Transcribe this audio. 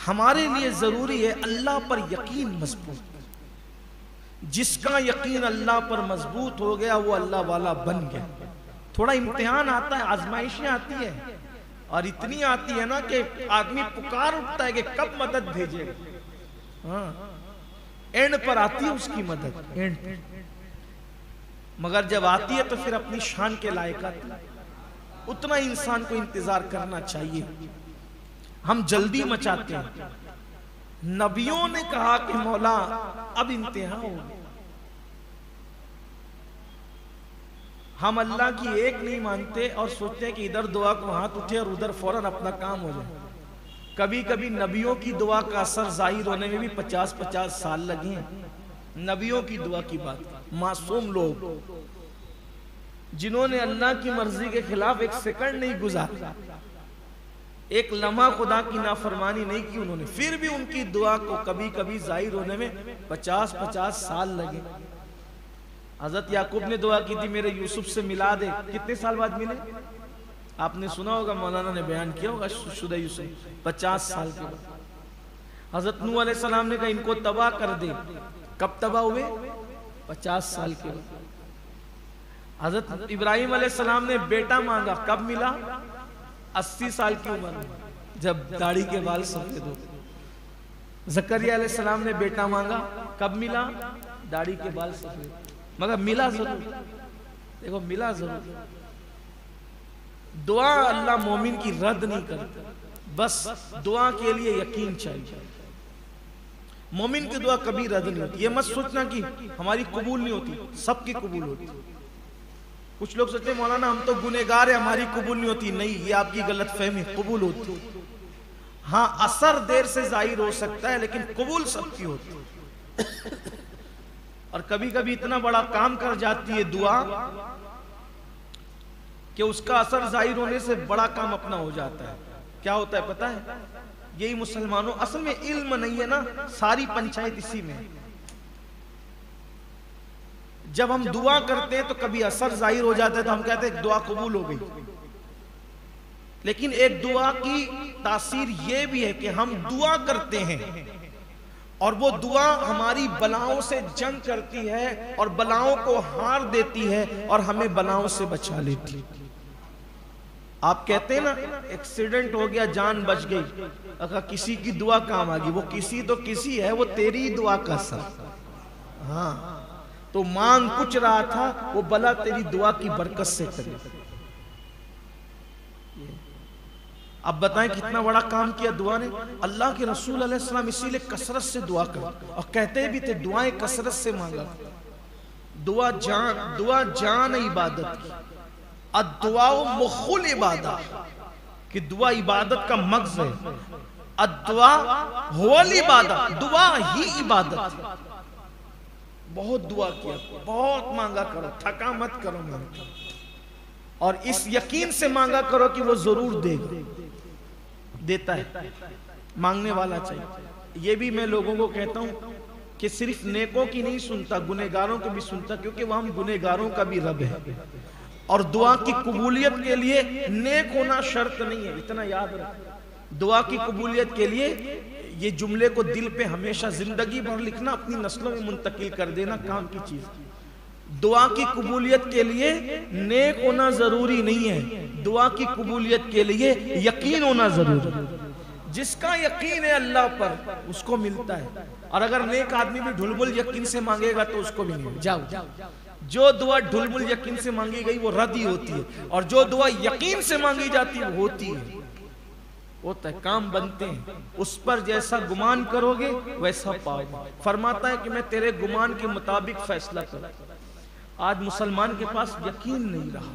हमारे लिए जरूरी है अल्लाह पर यकीन मजबूत। जिसका यकीन अल्लाह पर मजबूत हो गया वो अल्लाह वाला बन गया। थोड़ा इम्तिहान आता है, आजमाइशें आती है, और इतनी आती है ना कि आदमी पुकार उठता है कि कब मदद भेजे। हाँ, एंड पर आती है उसकी मदद, एंड पर। मगर जब आती है तो फिर अपनी शान के लायक आती है। उतना इंसान को इंतजार करना चाहिए। हम जल्दी मचाते हैं। नबियों ने कहा कि मौला अब इंतहा हो गई। हम अल्लाह की एक नहीं मानते और सोचते हैं कि इधर दुआ को हाथ उठे और उधर फौरन अपना काम हो जाए। कभी कभी नबियों की दुआ का असर जाहिर होने में भी 50-50 साल लगे हैं। नबियों की दुआ की बात, मासूम लोग जिन्होंने अल्लाह की मर्जी के खिलाफ एक सेकंड नहीं गुजारा, एक लम्हा खुदा की नाफरमानी नहीं की उन्होंने, फिर भी उनकी दुआ को कभी कभी जाहिर होने में 50-50 साल लगे। हजरत याकूब ने दुआ की थी मेरे यूसुफ से मिला दे, कितने साल बाद मिले? आपने सुना होगा, मौलाना ने बयान किया होगा, शुदा यूसुफ 50 साल के बाद। हजरत नूह अलैहिस्सलाम ने कहा इनको तबाह कर दे, कब तबाह हुए? 50 साल के बाद। हजरत इब्राहिम अलैहिस्सलाम ने बेटा मांगा, कब मिला? 80 साल की उम्र में, जब दाढ़ी के बाल सफेद हो। जकरिया अलैहिस्सलाम ने बेटा मांगा, कब मिला? दाढ़ी के बाल सफेद, मगर मिला जरूर। देखो मिला जरूर। दुआ अल्लाह मोमिन की रद्द नहीं करता, बस दुआ के लिए यकीन चाहिए। मोमिन की दुआ कभी रद्द नहीं होती। ये मत सोचना कि हमारी कबूल नहीं होती, सबकी कबूल होती। कुछ लोग सोचते हैं मौलाना हम तो गुनहगार है, हमारी कबूल नहीं होती। नहीं, ये आपकी गलत फहमी, कबूल होती। हाँ, असर देर से जाहिर हो सकता है, लेकिन कबूल सबकी होती। और कभी कभी इतना बड़ा काम कर जाती है दुआ कि उसका असर जाहिर होने से बड़ा काम अपना हो जाता है। क्या होता है पता है? यही मुसलमानों, असल में इल्म नहीं है ना, सारी पंचायत इसी में। जब हम दुआ करते हैं तो कभी असर जाहिर हो जाता है तो हम कहते हैं दुआ कबूल हो गई। लेकिन एक दुआ की तासीर यह भी है कि हम दुआ करते हैं और वो दुआ हमारी बलाओं से जंग करती है और बलाओं को हार देती है और हमें बलाओं से बचा लेती है। आप कहते हैं ना एक्सीडेंट हो गया, जान बच गई, अगर किसी की दुआ काम आ गई। वो किसी तो किसी है, वो तेरी दुआ का असर। हाँ, तो मांग कुछ रहा था, वो बला तेरी दुआ की बरकत से करे। अब बताएं कितना बड़ा काम किया दुआ ने। अल्लाह के रसूल अलैहिस्सलाम इसीलिए कसरत से दुआ कर, और कहते भी थे दुआएं कसरत से मांगा। दुआ जान इबादत की, अद्दुआ मुखुल इबादत, कि दुआ इबादत का मगज़ है। अद्दुआ हुवल इबादत, दुआ ही इबादत। बहुत दुआ किया, बहुत मांगा करो, थका मत करो मांग, और इस यकीन से मांगा करो कि वो जरूर देगा, देता है। मांगने वाला चाहिए। ये भी मैं लोगों को कहता हूं कि सिर्फ नेकों की नहीं सुनता, गुनहगारों को भी सुनता, क्योंकि वह हम गुनहगारों का भी रब है। और दुआ की कबूलियत के लिए नेक होना शर्त नहीं है, इतना याद रख। दुआ की कबूलियत के लिए ये जुमले को दिल पे हमेशा जिंदगी भर लिखना, अपनी नस्लों में मुंतकिल कर देना, काम की चीज। दुआ की कबूलियत के लिए नेक होना जरूरी नहीं है, दुआ की कबूलियत के लिए यकीन होना जरूरी है। जिसका यकीन है अल्लाह पर उसको मिलता है, और अगर नेक आदमी भी ढुलबुल यकीन से मांगेगा तो उसको भी नहीं। जाओ, जो दुआ ढुलबुल यकीन से मांगी गई वो रद्द ही होती है, और जो दुआ यकीन से मांगी जाती है वो होती है, होता है, काम बनते हैं। उस पर जैसा गुमान करोगे वैसा पाओगे। फरमाता है कि मैं तेरे गुमान के मुताबिक फैसला करूं। आज मुसलमान के पास यकीन नहीं रहा।